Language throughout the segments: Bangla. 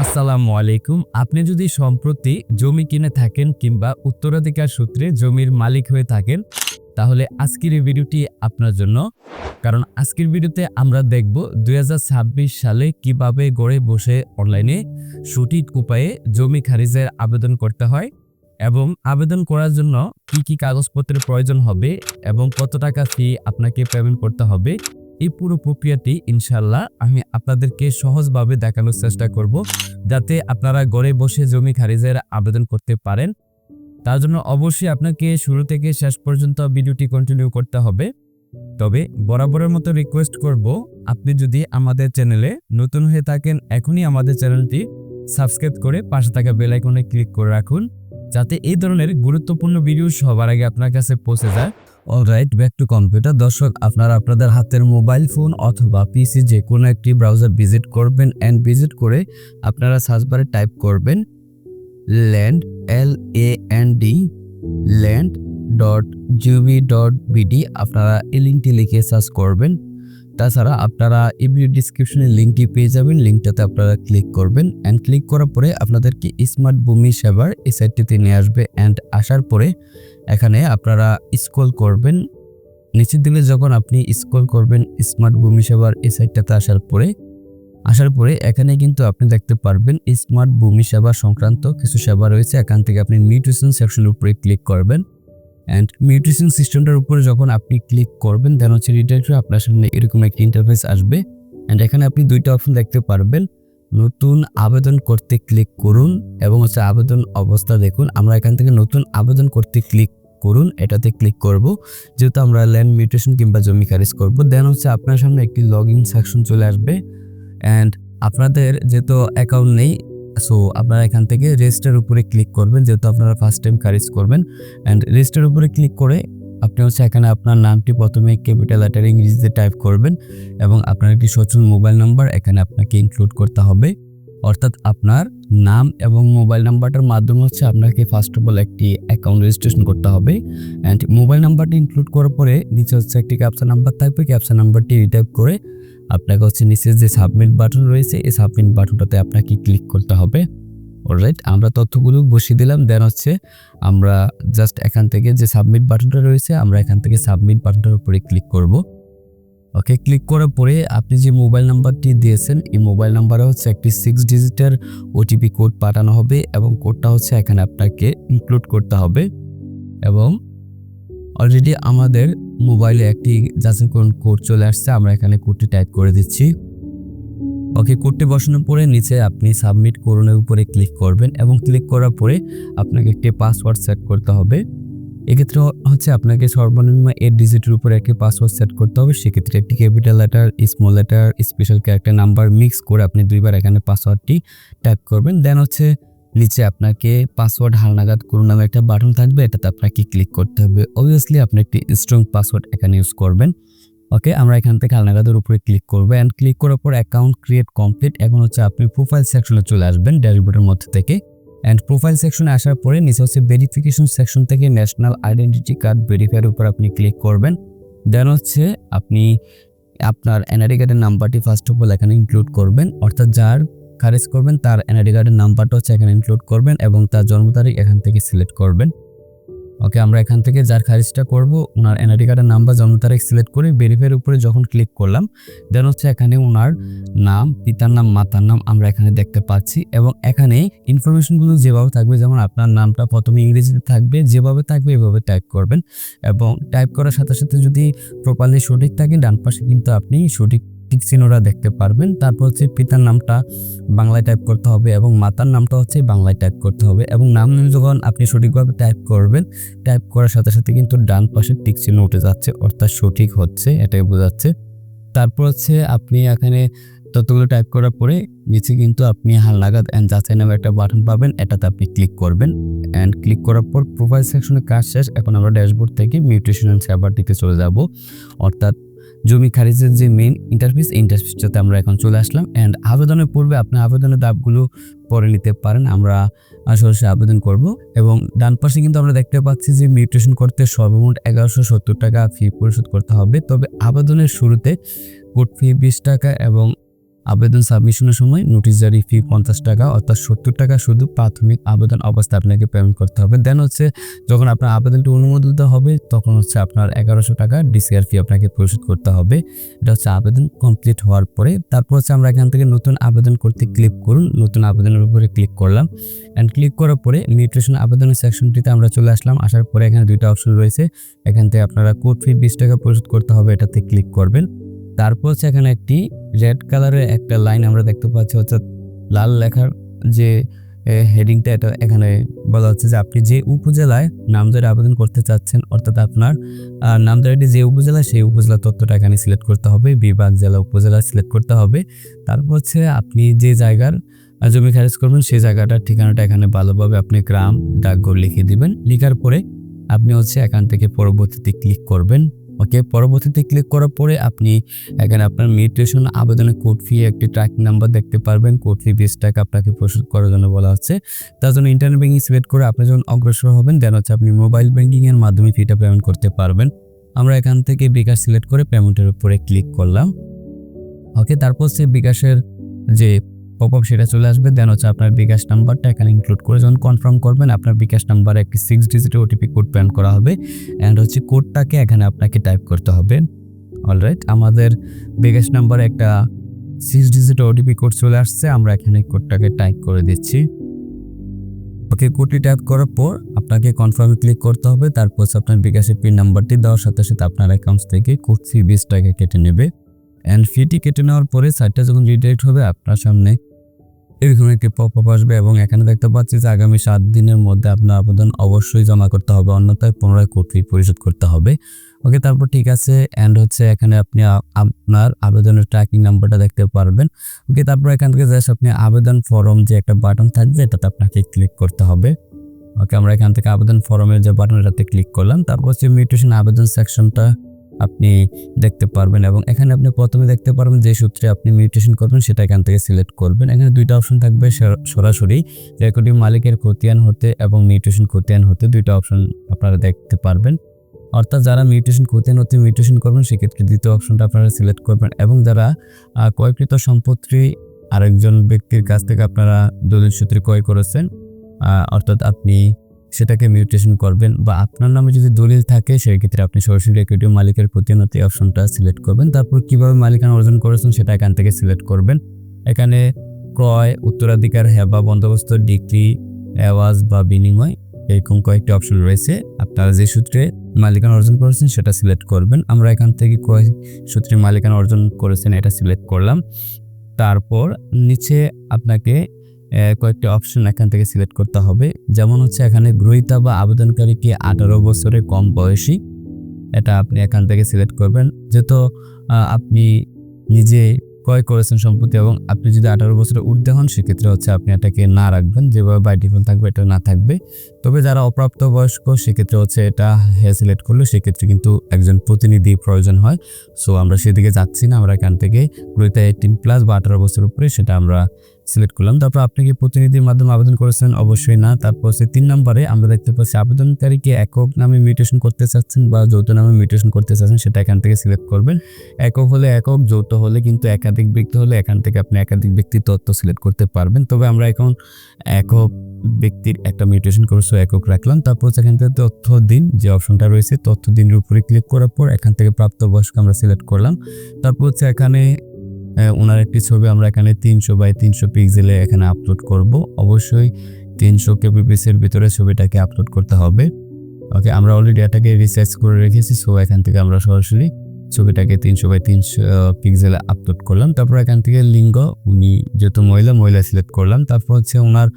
আসসালামু আলাইকুম। আপনি যদি সম্প্রতি জমি কিনে থাকেন কিংবা উত্তরাধিকার সূত্রে জমির মালিক হয়ে থাকেন, তাহলে আজকের এই ভিডিওটি আপনার জন্য। কারণ আজকের ভিডিওতে আমরা দেখব 2026 সালে কিভাবে ঘরে বসে অনলাইনে সঠিক উপায়ে জমি খারিজের আবেদন করতে হয় এবং আবেদন করার জন্য কি কাগজপত্রের প্রয়োজন হবে এবং কত টাকা ফি আপনাকে পেমেন্ট করতে হবে। এই পুরো প্রক্রিয়াটি ইনশাল্লাহ আমি আপনাদেরকে সহজভাবে দেখানোর চেষ্টা করব, যাতে আপনারা ঘরে বসে জমি খারিজের আবেদন করতে পারেন। তার জন্য অবশ্যই আপনাকে শুরু থেকে শেষ পর্যন্ত ভিডিওটি কন্টিনিউ করতে হবে। তবে বরাবরের মতো রিকোয়েস্ট করব, আপনি যদি আমাদের চ্যানেলে নতুন হয়ে থাকেন এখনই আমাদের চ্যানেলটি সাবস্ক্রাইব করে পাশে থাকা বেল আইকনে ক্লিক করে রাখুন, যাতে এই ধরনের গুরুত্বপূর্ণ ভিডিও সবার আগে আপনার কাছে পৌঁছে যায়। Alright, back to computer. দর্শক, আপনারা আপনাদের হাতের মোবাইল ফোন অথবা পিসি যে কোনো একটি ব্রাউজার ভিজিট করবেন এন্ড ভিজিট করে আপনারা সার্চ বারে টাইপ করবেন ল্যান্ড LAND land.gov.bd। আপনারা এই লিঙ্কটি লিখে সার্চ করবেন। তাছাড়া আপনারা এই ভিডিও ডিসক্রিপশনে লিঙ্কটি পেয়ে যাবেন, লিঙ্কটাতে আপনারা ক্লিক করবেন অ্যান্ড ক্লিক করার পরে আপনাদেরকে স্মার্ট ভূমি সেবার এই সাইটটিতে নিয়ে আসবে অ্যান্ড আসার পরে এখানে আপনারা স্ক্রল করবেন। নিচের দিকে যখন আপনি স্ক্রল করবেন স্মার্ট ভূমি সেবার এই সাইটটাতে আসার পরে এখানে কিন্তু আপনি দেখতে পারবেন স্মার্ট ভূমি সেবা সংক্রান্ত কিছু সেবা রয়েছে। এখান থেকে আপনি মিউটেশন সেকশনের উপরে ক্লিক করবেন অ্যান্ড মিউটেশন সিস্টেমটার উপরে যখন আপনি ক্লিক করবেন দেন হচ্ছে রিডাইরেক্ট আপনার সামনে এরকম একটি ইন্টারফেস আসবে অ্যান্ড এখানে আপনি দুইটা অপশন দেখতে পারবেন। নতুন আবেদন করতে ক্লিক করুন এবং হচ্ছে আবেদন অবস্থা দেখুন। আমরা এখান থেকে নতুন আবেদন করতে ক্লিক করুন, এটাতে ক্লিক করব, যেহেতু আমরা ল্যান্ড মিউটেশন কিংবা জমি খারিজ করব। দেন হচ্ছে আপনার সামনে একটি লগ ইন সেকশন চলে আসবে অ্যান্ড আপনাদের যেহেতু অ্যাকাউন্ট নেই, সো আপনারা এখান থেকে রেজিস্টার উপরে ক্লিক করবেন, যেহেতু আপনারা ফার্স্ট টাইম খারিজ করবেন। অ্যান্ড রেজিস্টার উপরে ক্লিক করে আপনি হচ্ছে এখানে আপনার নামটি প্রথমে ক্যাপিটাল লেটার ইংরেজিতে টাইপ করবেন এবং আপনার একটি সচল মোবাইল নাম্বার এখানে আপনাকে ইনক্লুড করতে হবে। অর্থাৎ আপনার নাম এবং মোবাইল নাম্বারটার মাধ্যমে হচ্ছে আপনাকে ফার্স্ট অফ অল একটি অ্যাকাউন্ট রেজিস্ট্রেশন করতে হবে অ্যান্ড মোবাইল নাম্বারটি ইনক্লুড করার পরে নিচে হচ্ছে একটি ক্যাপচা নাম্বার থাকবে। ক্যাপচা নাম্বারটি রিটাইপ করে আপনাকে হচ্ছে নিচে যে সাবমিট বাটন রয়েছে এই সাবমিট বাটনটাতে আপনাকে ক্লিক করতে হবে। অলরাইট, আমরা তথ্যগুলো বসিয়ে দিলাম। দেন হচ্ছে আমরা জাস্ট এখান থেকে যে সাবমিট বাটনটা রয়েছে আমরা এখান থেকে সাবমিট বাটনটার উপরে ক্লিক করব। ওকে, ক্লিক করার পরে আপনি যে মোবাইল নাম্বারটি দিয়েছেন এই মোবাইল নাম্বারে হচ্ছে একটি 6 ডিজিটের OTP কোড পাঠানো হবে এবং কোডটা হচ্ছে এখানে আপনাকে ইনক্লুড করতে হবে। এবং অলরেডি আমাদের মোবাইলে একটি যাচাইকরণ কোড চলে আসছে, আমরা এখানে কোডটি টাইপ করে দিচ্ছি। ওকে, কোডটি বসানোর পরে নিচে আপনি সাবমিট করুনের উপরে ক্লিক করবেন এবং ক্লিক করার পরে আপনাকে একটি পাসওয়ার্ড সেট করতে হবে। এক্ষেত্রে হচ্ছে আপনাকে সর্বনিম্ন 8 ডিজিটের উপরে একটি পাসওয়ার্ড সেট করতে হবে। সেক্ষেত্রে একটি capital letter, small letter, special character number mix করে আপনি দুইবার এখানে পাসওয়ার্ডটি টাইপ করবেন। দেন হচ্ছে নিচে আপনাকে পাসওয়ার্ড হালনাগাদ করুন নামে একটা বাটন থাকবে, এটাতে আপনাকে ক্লিক করতে হবে। অবভিয়াসলি আপনি একটি স্ট্রং পাসওয়ার্ড এখানে ইউজ করবেন। ওকে, আমরা এখান থেকে হালনাগাদের উপরে ক্লিক করবো অ্যান্ড ক্লিক করার পর অ্যাকাউন্ট ক্রিয়েট কমপ্লিট। এখন হচ্ছে আপনি প্রোফাইল সেকশনে চলে আসবেন ড্যাশবোর্ডের মধ্যে থেকে অ্যান্ড প্রোফাইল সেকশনে আসার পরে নিচে হচ্ছে ভেরিফিকেশন সেকশন থেকে ন্যাশনাল আইডেন্টিটি কার্ড ভেরিফাইয়ের উপর আপনি ক্লিক করবেন। দেন হচ্ছে আপনি আপনার এনআইডি কার্ডের নাম্বারটি ফার্স্ট অফ অল এখানে ইনক্লুড করবেন, অর্থাৎ যার খারিজ করবেন তার এনআইডি কার্ডের নাম্বারটা হচ্ছে এখানে ইনক্লুড করবেন এবং তার জন্ম তারিখ এখান থেকে সিলেক্ট করবেন। ওকে, আমরা এখান থেকে যার খারিজটা করব ওনার এনআইডি কার্ডের নাম্বার জন্ম তারিখ সিলেক্ট করে ভেরিফাইয়ের উপরে যখন ক্লিক করলাম দেন হচ্ছে এখানে ওনার নাম, পিতার নাম, মাতার নাম আমরা এখানে দেখতে পাচ্ছি এবং এখানে ইনফরমেশনগুলো যেভাবে থাকবে, যেমন আপনার নামটা প্রথমে ইংরেজিতে থাকবে, যেভাবে থাকবে এভাবে টাইপ করবেন এবং টাইপ করার সাথে সাথে যদি প্রপারলি সঠিক থাকে ডান পাশে কিন্তু আপনি সঠিক টিক চিহ্নটা দেখতে পারবেন। তারপর হচ্ছে পিতার নামটা বাংলায় টাইপ করতে হবে এবং মাতার নামটা হচ্ছে বাংলায় টাইপ করতে হবে এবং নাম যখন আপনি সঠিকভাবে টাইপ করবেন টাইপ করার সাথে সাথে কিন্তু ডান পাশে টিক চিহ্ন উঠে যাচ্ছে, অর্থাৎ সঠিক হচ্ছে, এটাই বোঝাচ্ছে। তারপর হচ্ছে আপনি এখানে ততগুলো টাইপ করার পরে নিচে কিন্তু আপনি হালনাগাদ অ্যান্ড যাচাই নামে একটা বাটন পাবেন, এটাতে আপনি ক্লিক করবেন অ্যান্ড ক্লিক করার পর প্রোফাইল সেকশনে কাজ শেষ। এখন আমরা ড্যাশবোর্ড থেকে মিউটেশন অ্যান্ড সেভারটিতে চলে যাব, অর্থাৎ জমি খারিজের যে মেইন ইন্টারফেস এই ইন্টারফেসটাতে আমরা এখন চলে আসলাম অ্যান্ড আবেদনের পূর্বে আপনি আবেদনের ধাপগুলো পরে নিতে পারেন। আমরা সরাসরি আবেদন করব এবং ডান পাশে কিন্তু আমরা দেখতে পাচ্ছি যে মিউটেশন করতে সর্বমোট 1170 টাকা ফি পরিশোধ করতে হবে। তবে আবেদনের শুরুতে কোড ফি 20 টাকা এবং আবেদন সাবমিশনের সময় নোটিশ জারি ফি 50 টাকা অর্থাৎ 70 টাকা শুধু প্রাথমিক আবেদন অবস্থায় আপনাকে পেমেন্ট করতে হবে। দেন হচ্ছে যখন আপনার আবেদনটি অনুমোদিত হবে তখন হচ্ছে আপনার 1100 টাকা ডিসিআর ফি আপনাকে পরিশোধ করতে হবে। এটা হচ্ছে আবেদন কমপ্লিট হওয়ার পরে। তারপর হচ্ছে আমরা এখান থেকে নতুন আবেদন করতে ক্লিক করুন। নতুন আবেদনের উপরে ক্লিক করলাম অ্যান্ড ক্লিক করার পরে নিউট্রিশন আবেদনের সেকশনটিতে আমরা চলে আসলাম। আসার পরে এখানে দুইটা অপশন রয়েছে। এখান থেকে আপনারা কোড ফি 20 টাকা পরিশোধ করতে হবে, এটাতে ক্লিক করবেন। তারপর হচ্ছে এখানে একটি রেড কালারের একটা লাইন আমরা দেখতে পাচ্ছি, অর্থাৎ লাল লেখার যে হেডিংটা, এটা এখানে বলা হচ্ছে যে আপনি যে উপজেলায় নামজারি আবেদন করতে চাচ্ছেন, অর্থাৎ আপনার নামজারিটি যে উপজেলা সেই উপজেলার তথ্যটা এখানে সিলেক্ট করতে হবে, বিভাগ, জেলা, উপজেলা সিলেক্ট করতে হবে। তারপর হচ্ছে আপনি যে জায়গার জমি খারিজ করবেন সেই জায়গাটার ঠিকানাটা এখানে ভালোভাবে আপনি গ্রাম, ডাকঘর লিখে দিবেন। লিখার পরে আপনি হচ্ছে এখান থেকে পরবর্তীতে ক্লিক করবেন। ওকে, পরবর্তীতে ক্লিক করার পরে আপনি এখানে আপনার মিউটেশন আবেদনের কোড ফি একটি ট্র্যাকিং নাম্বার দেখতে পারবেন। কোড ফি 20 টাকা আপনাকে পরিশোধ করার জন্য বলা হচ্ছে। তার জন্য ইন্টারনেট ব্যাংকিং সিলেক্ট করে আপনি যখন অগ্রসর হবেন দেন হচ্ছে আপনি মোবাইল ব্যাংকিং এর মাধ্যমে ফিটা পেমেন্ট করতে পারবেন। আমরা এখান থেকে বিকাশ সিলেক্ট করে পেমেন্টের উপরে ক্লিক করলাম। ওকে, তারপর হচ্ছে বিকাশের যে পপআপ সেটা চলে আসবে। দেন হচ্ছে আপনার বিকাশ নাম্বারটা এখানে ইনক্লুড করে যখন কনফার্ম করবেন আপনার বিকাশ নাম্বারে একটি 6 ডিজিটের ওটিপি কোড প্যান করা হবে অ্যান্ড হচ্ছে কোডটাকে এখানে আপনাকে টাইপ করতে হবে। অলরাইট, আমাদের বিকাশ নাম্বারে একটা 6 ডিজিটের ওটিপি কোড চলে আসছে। আমরা এখানে কোডটাকে টাইপ করে দিচ্ছি। ওকে, কোডটি টাইপ করার পর আপনাকে কনফার্মে ক্লিক করতে হবে। তারপর আপনার বিকাশের পিন নাম্বারটি দেওয়ার সাথে সাথে আপনার অ্যাকাউন্ট থেকে কোড ফি 20 টাকা কেটে নেবে অ্যান্ড ফিটি কেটে নেওয়ার পরে সাইটটা যখন রিডাইরেক্ট হবে আপনার সামনে এরকম একটি পপআপ আসবে এবং এখানে দেখতে পাচ্ছি যে আগামী 7 দিনের মধ্যে আপনার আবেদন অবশ্যই জমা করতে হবে, অন্যথায় পুনরায় কোড ফি পরিশোধ করতে হবে। ওকে, তারপর ঠিক আছে অ্যান্ড হচ্ছে এখানে আপনি আপনার আবেদনের ট্র্যাকিং নাম্বারটা দেখতে পারবেন। ওকে, তারপর এখান থেকে জাস্ট আপনি আবেদন ফর্ম যে একটা বাটন থাকবে এটাতে আপনাকে ক্লিক করতে হবে। ওকে, আমরা এখান থেকে আবেদন ফর্মের যে বাটন এটাতে ক্লিক করলাম। তারপর হচ্ছে মিউটেশন আবেদন সেকশনটা আপনি দেখতে পারবেন এবং এখানে আপনি প্রথমে দেখতে পারবেন যে সূত্রে আপনি মিউটেশন করবেন সেটা এখান থেকে সিলেক্ট করবেন। এখানে দুইটা অপশন থাকবে, সরাসরি রেকর্ডিং মালিকের খতিয়ান হতে এবং মিউটেশন খতিয়ান হতে, দুইটা অপশন আপনারা দেখতে পারবেন। অর্থাৎ যারা মিউটেশন খতিয়ান হতে মিউটেশন করবেন সেক্ষেত্রে দ্বিতীয় অপশনটা আপনারা সিলেক্ট করবেন এবং যারা ক্রয়কৃত সম্পত্তি আরেকজন ব্যক্তির কাছ থেকে আপনারা দলিল সূত্রে ক্রয় করেছেন, অর্থাৎ আপনি সেটাকে মিউটেশন করবেন বা আপনার নামে যদি দলিল থাকে সেক্ষেত্রে আপনি সরাসরি রেকর্ডিং মালিকের খতিয়ানতে অপশনটা সিলেক্ট করবেন। তারপর কিভাবে মালিকানা অর্জন করেছেন সেটা এখান থেকে সিলেক্ট করবেন। এখানে ক্রয়, উত্তরাধিকার, হেবা, বন্দোবস্ত, ডিক্রি, এওয়াজ বা বিনিময় এরকম কয়েকটি অপশন রয়েছে। আপনারা যে সূত্রে মালিকানা অর্জন করেছেন সেটা সিলেক্ট করবেন। আমরা এখান থেকে ক্রয় সূত্রে মালিকানা অর্জন করেছেন এটা সিলেক্ট করলাম। তারপর নিচে আপনাকে কয়েকটি অপশন এখান থেকে সিলেক্ট করতে হবে, যেমন হচ্ছে এখানে গ্রহীতা বা আবেদনকারী কি 18 বছরের কম বয়সী, এটা আপনি এখান থেকে সিলেক্ট করবেন। যেহেতু আপনি নিজে ক্রয় করেছেন সম্পত্তি এবং আপনি যদি 18 বছরের ঊর্ধ্বে হন সেক্ষেত্রে হচ্ছে আপনি এটাকে না রাখবেন, যেভাবে বাই ডিফল্ট থাকবে এটা না থাকবে। তবে যারা অপ্রাপ্ত বয়স্ক সেক্ষেত্রে হচ্ছে এটা সিলেক্ট করলে সেক্ষেত্রে কিন্তু একজন প্রতিনিধি প্রয়োজন হয়। সো আমরা সেদিকে যাচ্ছি না, আমরা এখান থেকে গ্রহীতা 18+ বা 18 বছর উপরে সেটা আমরা সিলেক্ট করলাম। তারপর আপনি কি প্রতিনিধির মাধ্যমে আবেদন করেছেন, অবশ্যই না। তারপর হচ্ছে 3 নম্বরে আমরা দেখতে পাচ্ছি আবেদনকারীকে একক নামে মিউটেশন করতে চাচ্ছেন বা যৌথ নামে মিউটেশন করতে চাচ্ছেন, সেটা এখান থেকে সিলেক্ট করবেন। একক হলে একক, যৌথ হলে কিন্তু একাধিক ব্যক্তি হলে এখান থেকে আপনি একাধিক ব্যক্তির তথ্য সিলেক্ট করতে পারবেন। তবে আমরা এখন একক ব্যক্তির একটা মিউটেশন করছো, একক রাখলাম। তারপর এখান থেকে তথ্য দিন যে অপশনটা রয়েছে, তথ্য দিনের উপরে ক্লিক করার পর এখান থেকে প্রাপ্তবয়স্ক আমরা সিলেক্ট করলাম। তারপর হচ্ছে এখানে ওনার একটি ছবি আমরা এখানে 300x300 পিক্সেলে এখানে আপলোড করব। অবশ্যই 300 kbps-এর ভিতরে ছবিটাকে আপলোড করতে হবে। ওকে, আমরা অলরেডি এটাকে রিসাইজ করে রেখেছি। সো এখান থেকে আমরা সরাসরি ছবিটাকে 300x300 পিক্সেলে আপলোড করলাম। তারপর এখান থেকে লিঙ্গ, উনি যেহেতু মহিলা সিলেক্ট করলাম। তারপর হচ্ছে ওনার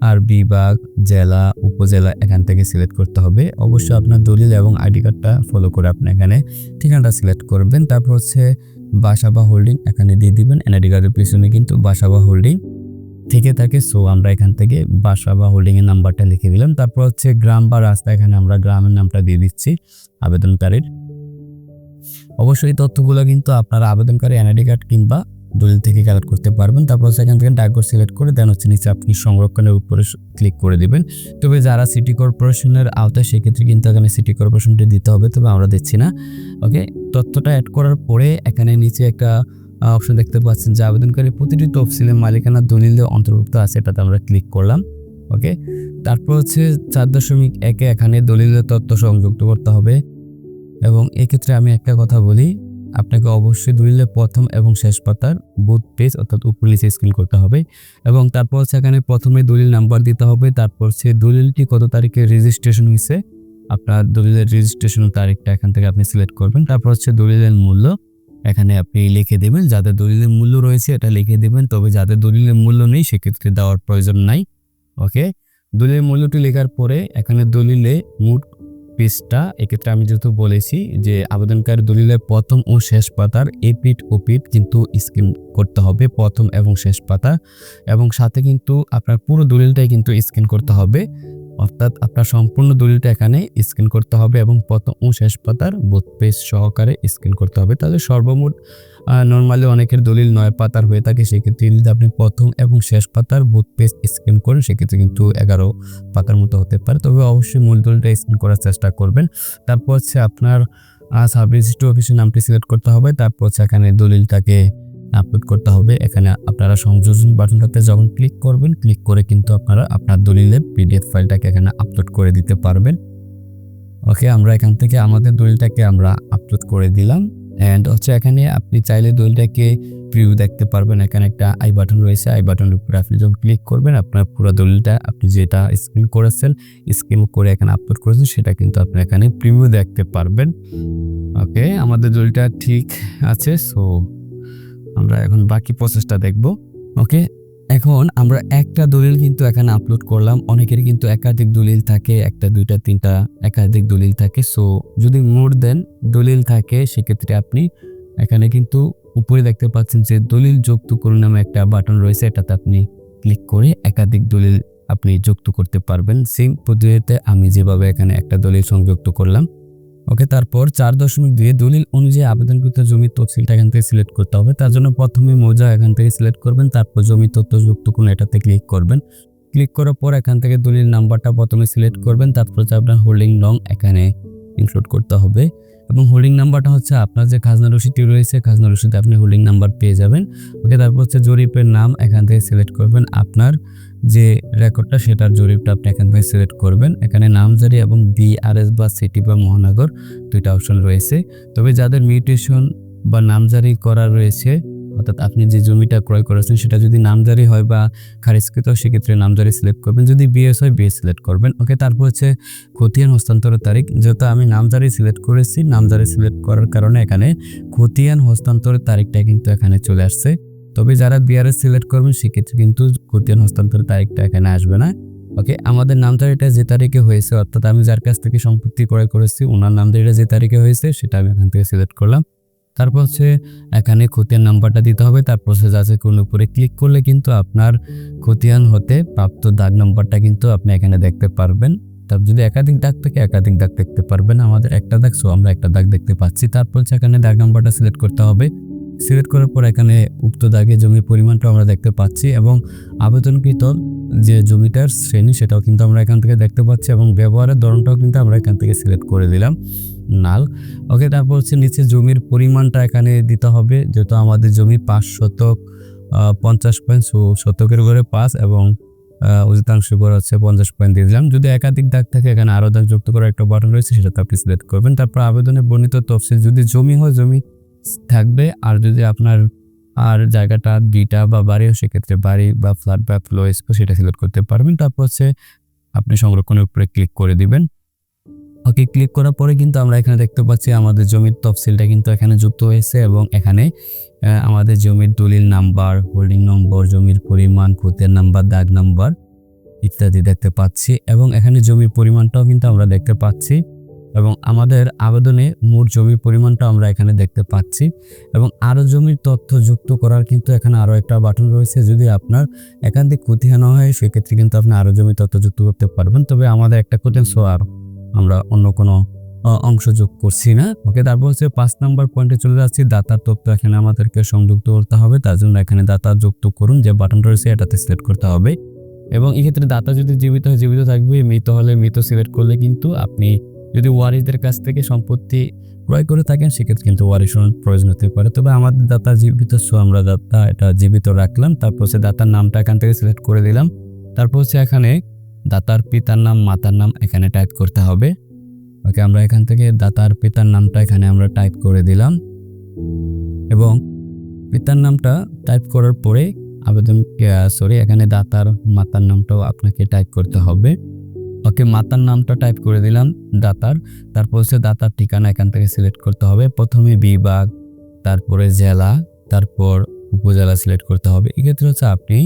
আর বিভাগ, জেলা, উপজেলা এখান থেকে সিলেক্ট করতে হবে। অবশ্যই আপনার দলিল এবং আইডি কার্ডটা ফলো করে আপনি এখানে ঠিকানাটা সিলেক্ট করবেন। তারপর হচ্ছে বাসা বা হোল্ডিং এখানে দিয়ে দিবেন। এনআইডি কার্ডের পিছনে কিন্তু বাসা বা হোল্ডিং থেকে থাকে। সো আমরা এখান থেকে বাসা বা হোল্ডিং এর নাম্বারটা লিখে দিলাম। তারপর হচ্ছে গ্রাম বা রাস্তা, এখানে আমরা গ্রামের নামটা দিয়ে দিচ্ছি আবেদনকারীর। অবশ্যই তথ্যগুলো কিন্তু আপনারা আবেদনকারী এনআইডি কার্ড কিংবা দলিল থেকে কালেক্ট করতে পারবেন। তারপর এখান থেকে ডাকঘর সিলেক্ট করে দেন হচ্ছে নিচে আপনি সংরক্ষণের উপরে ক্লিক করে দিবেন। তবে যারা সিটি কর্পোরেশনের আওতায় সেক্ষেত্রে কিন্তু এখানে সিটি কর্পোরেশনটি দিতে হবে, তবে আমরা দিচ্ছি না। ওকে, তথ্যটা অ্যাড করার পরে এখানে নিচে একটা অপশন দেখতে পাচ্ছেন যে আবেদনকারী প্রতিটি তফসিলে মালিকানার দলিলে অন্তর্ভুক্ত আছে, এটাতে আমরা ক্লিক করলাম। ওকে, তারপর হচ্ছে 4.1 এখানে দলিলের তথ্য সংযুক্ত করতে হবে। এবং এক্ষেত্রে আমি একটা কথা বলি, আপনাকে অবশ্যই দলিলের প্রথম এবং শেষ পাতার বোথ পেজ অর্থাৎ উপর নিচে স্ক্রিন করতে হবে। এবং তারপর হচ্ছে এখানে প্রথমে দলিল নাম্বার দিতে হবে, তারপর হচ্ছে দলিলটি কত তারিখে রেজিস্ট্রেশন হয়েছে, আপনার দলিলের রেজিস্ট্রেশন তারিখটা এখান থেকে আপনি সিলেক্ট করবেন। তারপর হচ্ছে দলিলের মূল্য এখানে আপনি লিখে দেবেন, যাদের দলিলের মূল্য রয়েছে এটা লিখে দেবেন, তবে যাদের দলিলের মূল্য নেই সেক্ষেত্রে দেওয়ার প্রয়োজন নাই। ওকে, দলিলের মূল্যটি লেখার পরে এখানে দলিলে মোট পেজটা, এক্ষেত্রে আমি যেহেতু বলেছি যে আবেদনকারী দলিলের প্রথম ও শেষ পাতার এপিঠ ওপিঠ কিন্তু স্ক্রিন করতে হবে, প্রথম এবং শেষ পাতা, এবং সাথে কিন্তু আপনার পুরো দলিলটাই কিন্তু স্ক্রিন করতে হবে, অর্থাৎ আপনার সম্পূর্ণ দলিলটা এখানে স্ক্রিন করতে হবে এবং প্রথম ও শেষ পাতার বোথ পেজ সহকারে স্ক্রিন করতে হবে। তাহলে সর্বমোট নর্মালি অনেকের দলিল 9 পাতার হয়ে থাকে, সেক্ষেত্রে যদি আপনি প্রথম এবং শেষ পাতার বোথ পেজ স্ক্রিন করেন সেক্ষেত্রে কিন্তু 11 পাতার মতো হতে পারে, তবে অবশ্যই মূল দলিলটা স্ক্রিন করার চেষ্টা করবেন। তারপর হচ্ছে আপনার সাব রেজিস্ট্রি অফিসের নামটি সিলেক্ট করতে হবে, তারপর হচ্ছে এখানে দলিলটাকে আপলোড করতে হবে। এখানে আপনারা সংযোজন বাটনটাতে যখন ক্লিক করবেন, ক্লিক করে কিন্তু আপনারা আপনার দলিলের পিডিএফ ফাইলটাকে এখানে আপলোড করে দিতে পারবেন। ওকে, আমরা এখান থেকে আমাদের দলিলটাকে আমরা আপলোড করে দিলাম। অ্যান্ড হচ্ছে এখানে আপনি চাইলে দলিলটাকে প্রিভিউ দেখতে পারবেন, এখানে একটা আই বাটন রয়েছে, আই বাটনের উপরে আপনি যখন ক্লিক করবেন আপনার পুরো দলিলটা আপনি যেটা স্ক্রিন করেছেন, স্ক্রিন করে এখানে আপলোড করেছেন সেটা কিন্তু আপনি এখানে প্রিভিউ দেখতে পারবেন। ওকে, আমাদের দলিলটা ঠিক আছে, সো আমরা এখন বাকি প্রসেসটা দেখব। ওকে, এখন আমরা একটা দলিল কিন্তু এখানে আপলোড করলাম, অনেকের কিন্তু একাধিক দলিল থাকে, একটা দুইটা তিনটা একাধিক দলিল থাকে। সো যদি মোর দেন দলিল থাকে সেক্ষেত্রে আপনি এখানে কিন্তু উপরে দেখতে পাচ্ছেন যে দলিল যুক্ত করুন নামে একটা বাটন রয়েছে, এটাতে আপনি ক্লিক করে একাধিক দলিল আপনি যুক্ত করতে পারবেন। সেম পদ্ধতিতে আমি যেভাবে এখানে একটা দলিল সংযুক্ত করলাম। ওকে, তারপর 4.2 দলিল অনুযায়ী আবেদনকৃত জমির তফসিলটা এখান থেকে সিলেক্ট করতে হবে। তার জন্য প্রথমে মৌজা এখান থেকে সিলেক্ট করবেন, তারপর জমি তথ্য যুক্ত করুন এটাতে ক্লিক করবেন। ক্লিক করার পর এখান থেকে দলিল নাম্বারটা প্রথমে সিলেক্ট করবেন, তারপর হচ্ছে আপনার হোল্ডিং নং এখানে ইনক্লুড করতে হবে। এবং হোল্ডিং নাম্বারটা হচ্ছে আপনার যে খাজনা রসিদটি রয়েছে, খাজনা রসিদে আপনি হোল্ডিং নাম্বার পেয়ে যাবেন। ওকে, তারপর হচ্ছে জরিপের নাম এখান থেকে সিলেক্ট করবেন, আপনার যে রেকর্ডটা সেটার জরিপটা আপনি এখান থেকে সিলেক্ট করবেন। এখানে নামজারি এবং বিআরএস বা সিটি বা মহানগর দুইটা অপশন রয়েছে, তবে যাদের মিউটেশন বা নামজারি করা রয়েছে অর্থাৎ আপনি যে জমিটা ক্রয় করেছেন সেটা যদি নামজারি হয় বা খারিজকৃত সেক্ষেত্রে নামজারি সিলেক্ট করবেন, যদি বিএস হয় বিএস সিলেক্ট করবেন। ওকে, তারপর হচ্ছে খতিয়ান হস্তান্তরের তারিখ, যেহেতু আমি নামজারি সিলেক্ট করেছি, নামজারি সিলেক্ট করার কারণে এখানে খতিয়ান হস্তান্তরের তারিখটা কিন্তু এখানে চলে আসছে, তবে যারা বিআরএস সিলেক্ট করবেন সেক্ষেত্রে কিন্তু খতিয়ান হস্তান্তরের তারিখটা এখানে আসবে না। ওকে, আমাদের নামজারিটা যে তারিখে হয়েছে অর্থাৎ আমি যার কাছ থেকে সম্পত্তি ক্রয় করেছি ওনার নামজারিটা যে তারিখে হয়েছে সেটা আমি এখান থেকে সিলেক্ট করলাম। তারপর হচ্ছে এখানে খতিয়ান নাম্বারটা দিতে হবে, তারপর হচ্ছে যাচাই করুন উপরে ক্লিক করলে কিন্তু আপনার খতিয়ান হতে প্রাপ্ত দাগ নাম্বারটা কিন্তু আপনি এখানে দেখতে পারবেন। তারপর যদি একাধিক দাগ থাকে একাধিক দাগ দেখতে পারবেন, আমাদের একটা দাগ, সো আমরা একটা দাগ দেখতে পাচ্ছি। তারপর হচ্ছে এখানে দাগ নাম্বারটা সিলেক্ট করতে হবে, সিলেক্ট করার পর এখানে উক্ত দাগে জমির পরিমাণটা আমরা দেখতে পাচ্ছি এবং আবেদনকৃত যে জমিটার শ্রেণী সেটাও কিন্তু আমরা এখান থেকে দেখতে পাচ্ছি এবং ব্যবহারের ধরনটাও কিন্তু আমরা এখান থেকে সিলেক্ট করে দিলাম নাল। ওকে, তারপর হচ্ছে নিচে জমির পরিমাণটা এখানে দিতে হবে, যেহেতু আমাদের জমি 5 শতক 50 পয়েন্ট, শতকের ঘরে 5 এবং অধিকাংশ ঘর হচ্ছে 50 পয়েন্ট দিয়ে দিলাম। যদি একাধিক দাগ থাকে এখানে আরও দাগ যুক্ত করার একটা বাটন রয়েছে, সেটাতে আপনি সিলেক্ট করবেন। তারপর আবেদনে বর্ণিত তফসিল, যদি জমি হয় জমি থাকবে, আর যদি আপনার আর জায়গাটা বিটা বা বাড়ি হয় সেক্ষেত্রে বাড়ি বা ফ্ল্যাট বা ফ্লো সেটা সিলেক্ট করতে পারবেন। তারপর হচ্ছে আপনি সংরক্ষণের উপরে ক্লিক করে দিবেন। ওকে, ক্লিক করার পরে কিন্তু আমরা এখানে দেখতে পাচ্ছি আমাদের জমির তফসিলটা কিন্তু এখানে যুক্ত হয়েছে এবং এখানে আমাদের জমির দলিল নাম্বার, হোল্ডিং নম্বর, জমির পরিমাণ, খতিয়ান নাম্বার, দাগ নাম্বার ইত্যাদি দেখতে পাচ্ছি এবং এখানে জমির পরিমাণটাও কিন্তু আমরা দেখতে পাচ্ছি এবং আমাদের আবেদনে মোট জমির পরিমাণটা আমরা এখানে দেখতে পাচ্ছি এবং আরও জমির তথ্য যুক্ত করার কিন্তু এখানে আরও একটা বাটন রয়েছে। যদি আপনার একাধিক খতিয়ান হয় সেক্ষেত্রে কিন্তু আপনি আরও জমির তথ্য যুক্ত করতে পারবেন, তবে আমাদের একটা খতিয়ান সো আর আমরা অন্য কোনো অংশ যোগ করছি না। ওকে, তারপর হচ্ছে 5 নম্বর পয়েন্টে চলে যাচ্ছি, দাতার তথ্য এখানে আমাদেরকে সংযুক্ত করতে হবে। তার জন্য এখানে দাতা যুক্ত করুন যে বাটনটা রয়েছে এটাতে সিলেক্ট করতে হবে এবং এক্ষেত্রে দাতা যদি জীবিত হয় জীবিত থাকবে, মৃত হলে মৃত সিলেক্ট করলে কিন্তু আপনি যদি ওয়ারিশদের কাছ থেকে সম্পত্তি ক্রয় করে থাকেন সেক্ষেত্রে কিন্তু ওয়ারিশ সনদ প্রয়োজন হতে পারে। তবে আমাদের দাতা জীবিত, সো আমরা দাতা এটা জীবিত রাখলাম। তারপর হচ্ছে দাতার নামটা এখান থেকে সিলেক্ট করে দিলাম। তারপর হচ্ছে এখানে দাতার পিতার নাম মাতার নাম এখানে টাইপ করতে হবে। ওকে, আমরা এখান থেকে দাতার পিতার নামটা এখানে আমরা টাইপ করে দিলাম এবং পিতার নামটা টাইপ করার পরে এখানে দাতার মাতার নামটাও আপনাকে টাইপ করতে হবে। ওকে, মাতার নামটা টাইপ করে দিলাম দাতার। তারপর হচ্ছে দাতার ঠিকানা এখান থেকে সিলেক্ট করতে হবে। প্রথমে বিভাগ, তারপরে জেলা, তারপর উপজেলা সিলেক্ট করতে হবে। এক্ষেত্রে হচ্ছে আপনি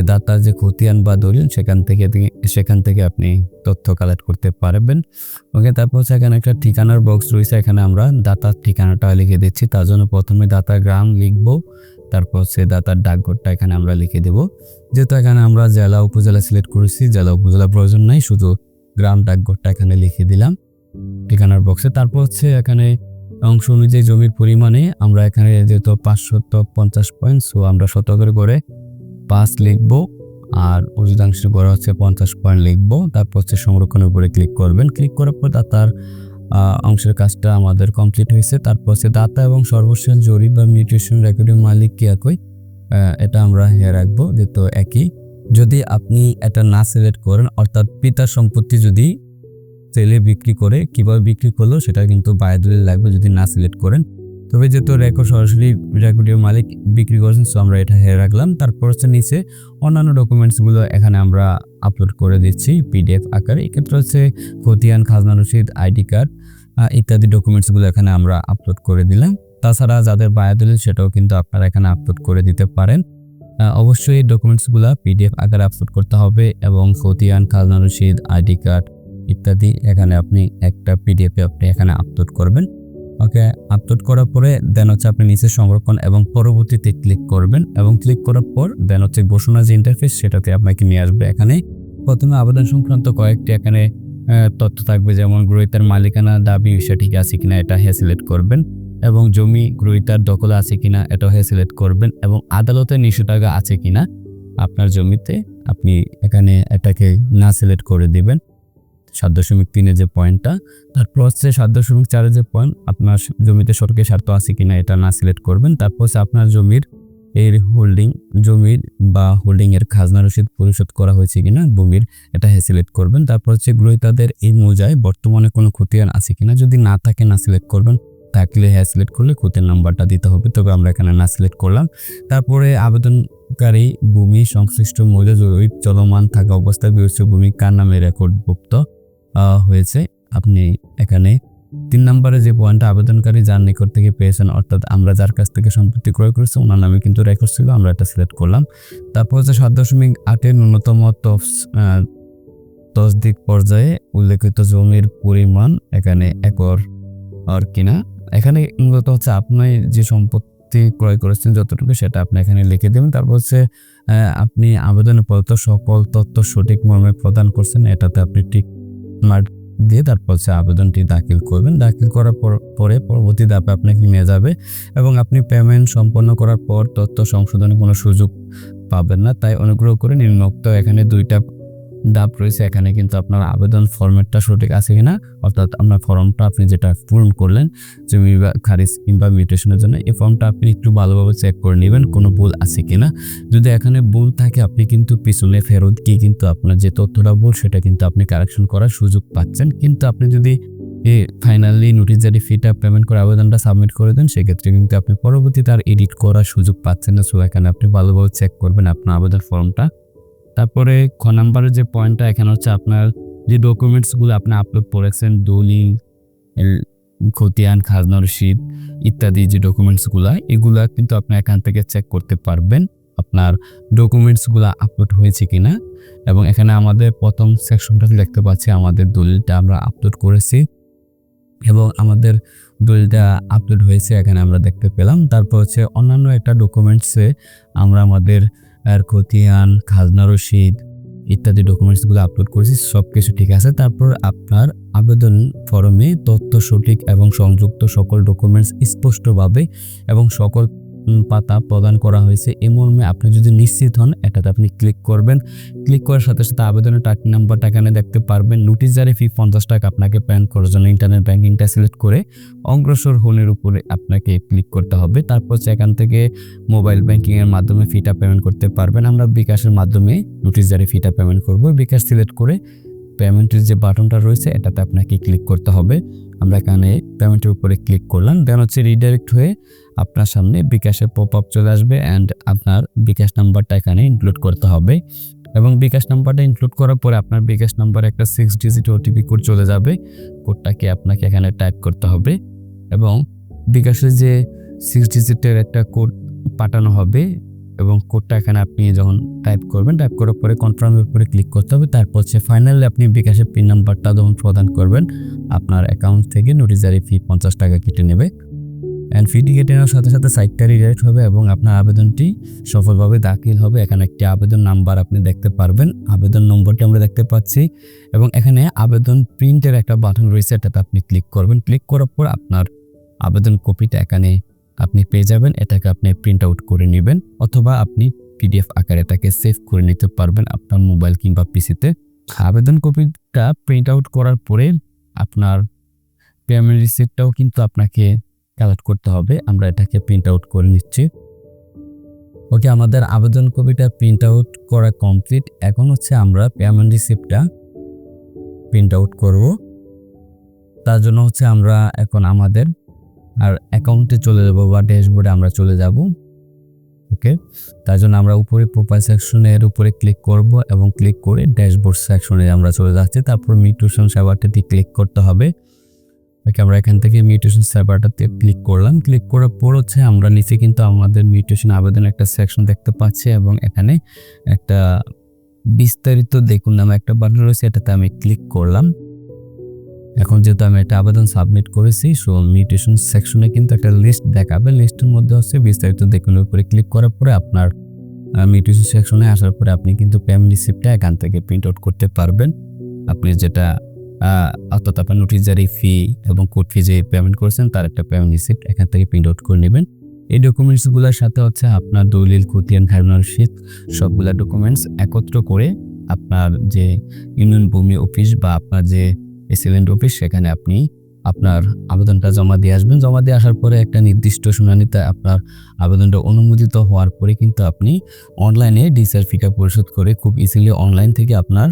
দাতার যে খতিয়ান বা দলিল সেখান থেকে আপনি তথ্য কালেক্ট করতে পারবেন। ওকে, তারপর হচ্ছে এখানে একটা ঠিকানার বক্স রয়েছে, এখানে আমরা দাতার ঠিকানাটা লিখে দিচ্ছি। তার জন্য প্রথমে দাতার গ্রাম লিখবো, তারপর হচ্ছে দাতার ডাকঘরটা এখানে আমরা লিখে দেব। যেহেতু এখানে আমরা জেলা উপজেলা সিলেক্ট করেছি, জেলা উপজেলা প্রয়োজন নাই, শুধু গ্রাম ডাকঘরটা এখানে লিখে দিলাম ঠিকানার বক্সে। তারপর হচ্ছে এখানে অংশ অনুযায়ী জমির পরিমাণে আমরা এখানে যেহেতু 550 পয়েন্ট, সো আমরা শতকের করে 5 লিখবো আর অধিকাংশের করে হচ্ছে 50 পয়েন্ট লিখবো। তারপর হচ্ছে সংরক্ষণের উপরে ক্লিক করবেন। ক্লিক করার পর দাতার অংশের কাজটা আমাদের কমপ্লিট হয়েছে। তারপর হচ্ছে দাতা এবং সর্বশেষ জরিপ বা মিউটেশন রেকর্ডের মালিক কি একই, এটা আমরা রাখবো যেহেতু একই। যদি আপনি এটা না সিলেক্ট করেন, অর্থাৎ পিতার সম্পত্তি যদি সেলে বিক্রি করে, কিভাবে বিক্রি করলো সেটা কিন্তু বায়দলিল লাগবে যদি না সিলেক্ট করেন। তবে যেহেতু সরাসরি রেকর্ডের মালিক বিক্রি করেছেন, সো আমরা এটা রাখলাম। তারপর হচ্ছে নিচে অন্যান্য ডকুমেন্টসগুলো এখানে আমরা আপলোড করে দিচ্ছি পিডিএফ আকারে। এক্ষেত্রে হচ্ছে খতিয়ান, খাজনা রসিদ, আইডি কার্ড ইত্যাদি ডকুমেন্টসগুলো এখানে আমরা আপলোড করে দিলাম। তাছাড়া যাদের বায়দলিল সেটাও কিন্তু আপনারা এখানে আপলোড করে দিতে পারেন। অবশ্যই এই ডকুমেন্টসগুলো পিডিএফ আকারে আপলোড করতে হবে এবং খতিয়ান, খাজনা রসিদ, আইডি কার্ড ইত্যাদি এখানে আপনি একটা পিডিএফে আপনি এখানে আপলোড করবেন। ওকে, আপলোড করার পরে দেন হচ্ছে আপনি নিচে সংরক্ষণ এবং পরবর্তীতে ক্লিক করবেন এবং ক্লিক করার পর দেন হচ্ছে ঘোষণা যে ইন্টারফেস সেটাতে আপনাকে নিয়ে আসবে। এখানে প্রথমে আবেদন সংক্রান্ত কয়েকটি এখানে তথ্য থাকবে, যেমন গ্রহীতার মালিকানা দাবি বিষয় ঠিক আছে কিনা এটা সিলেক্ট করবেন এবং জমি গ্রহীতার দখলে আছে কিনা এটা সিলেক্ট করবেন এবং আদালতে নিষেধাজ্ঞা আছে কিনা আপনার জমিতে আপনি এখানে এটাকে না সিলেক্ট করে দিবেন। 7.3 যে পয়েন্টটা, তারপর হচ্ছে 7.4 যে পয়েন্ট আপনার জমিতে সরকারি স্বার্থ আছে কিনা এটা না সিলেক্ট করবেন। তারপর হচ্ছে আপনার জমির এর খাজনা রসিদ পরিশোধ করা হয়েছে কিনা ভূমির এটা সিলেক্ট করবেন। তারপর হচ্ছে গ্রহীতাদের এই মৌজায় বর্তমানে কোনো খতিয়ান আছে কিনা, যদি না থাকে না সিলেক্ট করবেন, থাকলে সিলেক্ট করলে খতিয়ান নাম্বারটা দিতে হবে, তবে আমরা এখানে না সিলেক্ট করলাম। তারপরে আবেদনকারী ভূমি সংশ্লিষ্ট মৌজা জরিপ চলমান থাকা অবস্থায় বিবেচ্য ভূমি কার নামে রেকর্ডভুক্ত হয়েছে আপনি এখানে 3 নম্বরে যে পয়েন্টটা আবেদনকারী যার নিকট থেকে পেয়েছেন, অর্থাৎ আমরা যার কাছ থেকে সম্পত্তি ক্রয় করেছি ওনার নামে কিন্তু রেকর্ড ছিল, আমরা এটা সিলেক্ট করলাম। তারপর হচ্ছে 7.8 ন্যূনতম তসদিক পর্যায়ে উল্লেখিত জমির পরিমাণ এখানে একর কিনা, এখানে মূলত হচ্ছে আপনি যে সম্পত্তি ক্রয় করেছেন যতটুকু সেটা আপনি এখানে লিখে দেবেন। তারপর হচ্ছে আপনি আবেদনে প্রদত্ত সকল তথ্য সঠিক মর্মে প্রদান করছেন, এটাতে আপনি টিক মার্ক দিয়ে তারপর হচ্ছে আবেদনটি দাখিল করবেন। দাখিল করার পরে পরবর্তী ধাপে আপনাকে নিয়ে যাবে এবং আপনি পেমেন্ট সম্পন্ন করার পর তথ্য সংশোধনের কোনো সুযোগ পাবেন না। তাই অনুগ্রহ করে নিম্নোক্ত এখানে 2টা ধাপ রয়েছে, এখানে কিন্তু আপনার আবেদন ফরম্যাটটা সঠিক আছে কিনা, অর্থাৎ আপনার ফর্মটা আপনি যেটা পূরণ করলেন জমি খারিজ কিংবা মিউটেশনের জন্য, এই ফর্মটা আপনি একটু ভালোভাবে চেক করে নেবেন কোনো ভুল আছে কিনা। যদি এখানে ভুল থাকে আপনি কিন্তু পিছনে ফেরত গিয়ে কিন্তু আপনার যে তথ্যটা ভুল সেটা কিন্তু আপনি কারেকশন করার সুযোগ পাচ্ছেন। কিন্তু আপনি যদি ফাইনালি নোটিশ জারি ফিটা পেমেন্ট করে আবেদনটা সাবমিট করে দেন সেক্ষেত্রে কিন্তু আপনি পরবর্তীতে আর এডিট করার সুযোগ পাচ্ছেন না। সো এখানে আপনি ভালোভাবে চেক করবেন আপনার আবেদন ফর্মটা। তারপরে খ নাম্বারের যে পয়েন্টটা এখানে হচ্ছে আপনার যে ডকুমেন্টসগুলো আপনি আপলোড করেছেন, দলিল, খতিয়ান, খাজনা রসিদ ইত্যাদি যে ডকুমেন্টসগুলো, এগুলা কিন্তু আপনি এখান থেকে চেক করতে পারবেন আপনার ডকুমেন্টসগুলো আপলোড হয়েছে কিনা। এবং এখানে আমাদের প্রথম সেকশনটাতে দেখতে পাচ্ছি আমাদের দলিলটা আমরা আপলোড করেছি এবং আমাদের দলিলটা আপলোড হয়েছে এখানে আমরা দেখতে পেলাম। তারপর হচ্ছে অন্যান্য একটা ডকুমেন্টসে আমরা আমাদের খতিয়ান, খাজনা রসিদ ইত্যাদি ডকুমেন্টসগুলো আপলোড করেছি, সব কিছু ঠিক আছে। তারপর আপনার আবেদন ফর্মে তথ্য সঠিক এবং সংযুক্ত সকল ডকুমেন্টস স্পষ্টভাবে এবং সকল পাতা প্রদান করা হয়েছে এই মর্মে আপনি যদি নিশ্চিত হন এটাতে আপনি ক্লিক করবেন। ক্লিক করার সাথে সাথে আবেদনের ট্র্যাকিং নাম্বারটা এখানে দেখতে পারবেন। নোটিশ জারি ফি 50 টাকা আপনাকে পেমেন্ট করার জন্য ইন্টারনেট ব্যাংকিংটা সিলেক্ট করে অগ্রসর হোনের উপরে আপনাকে ক্লিক করতে হবে। তারপর এখান থেকে মোবাইল ব্যাংকিংয়ের মাধ্যমে ফিটা পেমেন্ট করতে পারবেন। আমরা বিকাশের মাধ্যমে নোটিশ জারি ফিটা পেমেন্ট করব। বিকাশ সিলেক্ট করে পেমেন্টের যে বাটনটা রয়েছে এটাতে আপনাকে ক্লিক করতে হবে। আমরা এখানে পেমেন্টের উপরে ক্লিক করলাম। দেন রিডাইরেক্ট হয়ে আপনার সামনে বিকাশের পপ আপ চলে আসবে অ্যান্ড আপনার বিকাশ নাম্বারটা এখানে ইনক্লুড করতে হবে এবং বিকাশ নাম্বারটা ইনক্লুড করার পরে আপনার বিকাশ নাম্বারে একটা 6 ডিজিট ওটিপি কোড চলে যাবে। কোডটাকে আপনাকে এখানে টাইপ করতে হবে এবং বিকাশের যে 6 ডিজিটের একটা কোড পাঠানো হবে এবং কোডটা এখানে আপনি যখন টাইপ করবেন, টাইপ করার পরে কনফার্মের উপরে ক্লিক করতে হবে। তারপর ফাইনালি আপনি বিকাশের পিন নাম্বারটা যখন প্রদান করবেন আপনার অ্যাকাউন্ট থেকে নোটিশ জারি ফি 50 টাকা কেটে নেবে অ্যান্ড ফিটি কেটে নেওয়ার সাথে সাথে সাইটটা রিডাইরেক্ট হবে এবং আপনার আবেদনটি সফলভাবে দাখিল হবে। এখানে একটি আবেদন নাম্বার আপনি দেখতে পারবেন, আবেদন নম্বরটি আমরা দেখতে পাচ্ছি এবং এখানে আবেদন প্রিন্টের একটা বাটন রয়েছে, এটাতে আপনি ক্লিক করবেন। ক্লিক করার পর আপনার আবেদন কপিটা এখানে আপনি পেয়ে যাবেন। এটাকে আপনি প্রিন্ট আউট করে নেবেন অথবা আপনি পিডিএফ আকারে এটাকে সেভ করে নিতে পারবেন আপনার মোবাইল কিংবা পিসিতে। আবেদন কপিটা প্রিন্ট আউট করার পরে আপনার পেমেন্ট রিসিপ্টটাও কিন্তু আপনাকে কালেক্ট করতে হবে। আমরা এটাকে প্রিন্ট আউট করে নিচ্ছি। ওকে, আমাদের আবেদন কপিটা প্রিন্ট আউট করা কমপ্লিট। এখন আমরা পেমেন্ট রিসিপ্টটা প্রিন্ট আউট করব। তার জন্য আমরা এখন আমাদের অ্যাকাউন্টে চলে যাব বা ড্যাশবোর্ডে আমরা চলে যাব। ওকে, তার জন্য আমরা উপরে প্রোফাইল সেকশনের উপরে ক্লিক করব এবং ক্লিক করে ড্যাশবোর্ড সেকশনে আমরা চলে যাচ্ছি। তারপর মিউটেশন সেভারটাতে ক্লিক করতে হবে। ওকে, আমরা এখান থেকে মিউটেশন সেভারটাতে ক্লিক করলাম। ক্লিক করার পর আমরা নিচে কিন্তু আমাদের মিউটেশন আবেদনের একটা সেকশন দেখতে পাচ্ছি এবং এখানে একটা বিস্তারিত দেখুন নামে একটা বাটন রয়েছে, এটাতে আমি ক্লিক করলাম। এখন যেহেতু আমি একটা আবেদন সাবমিট করেছি, সো মিউটেশন সেকশনে কিন্তু একটা লিস্ট দেখাবে। লিস্টের মধ্যে বিস্তারিত দেখুনের উপরে ক্লিক করার পরে আপনার মিউটেশন সেকশনে আসার পরে আপনি কিন্তু পেমেন্ট রিসিপ্টটা এখান থেকে প্রিন্ট আউট করতে পারবেন। আপনি যেটা অর্থাৎ আপনার নোটিশ জারি ফি এবং কোড ফি যে পেমেন্ট করেছেন তার একটা পেমেন্ট রিসিপ্ট এখান থেকে প্রিন্ট আউট করে নেবেন। এই ডকুমেন্টসগুলোর সাথে আপনার দলিল, খতিয়ান, খাজনার রসিদ সবগুলা ডকুমেন্টস একত্র করে আপনার যে ইউনিয়ন ভূমি অফিস বা আপনার যে এসিলেন্ট অফিস সেখানে আপনি আপনার আবেদনটা জমা দিয়ে আসবেন। জমা দিয়ে আসার পরে একটা নির্দিষ্ট শুনানিতে আপনার আবেদনটা অনুমোদিত হওয়ার পরে কিন্তু আপনি অনলাইনে ডিসার ফিটা পরিশোধ করে খুব ইজিলি অনলাইন থেকে আপনার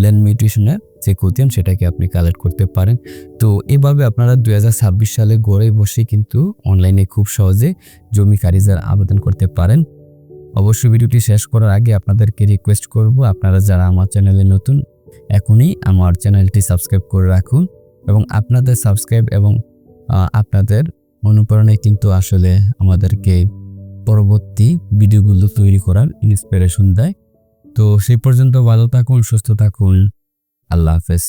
ল্যান্ড মিউটেশনের যে খতিয়ান সেটাকে আপনি কালেক্ট করতে পারেন। তো এভাবে আপনারা 2026 সালে ঘরে বসে কিন্তু অনলাইনে খুব সহজে জমি খারিজের আবেদন করতে পারেন। অবশ্যই ভিডিওটি শেষ করার আগে আপনাদেরকে রিকোয়েস্ট করব, আপনারা যারা আমার চ্যানেলে নতুন এখনই আমার চ্যানেলটি সাবস্ক্রাইব করে রাখুন এবং আপনাদের সাবস্ক্রাইব এবং আপনাদের অনুপ্রেরণায় কিন্তু আসলে আমাদেরকে পরবর্তী ভিডিওগুলো তৈরি করার ইন্সপিরেশন দেয়। তো সেই পর্যন্ত ভালো থাকুন, সুস্থ থাকুন। আল্লাহ হাফেজ।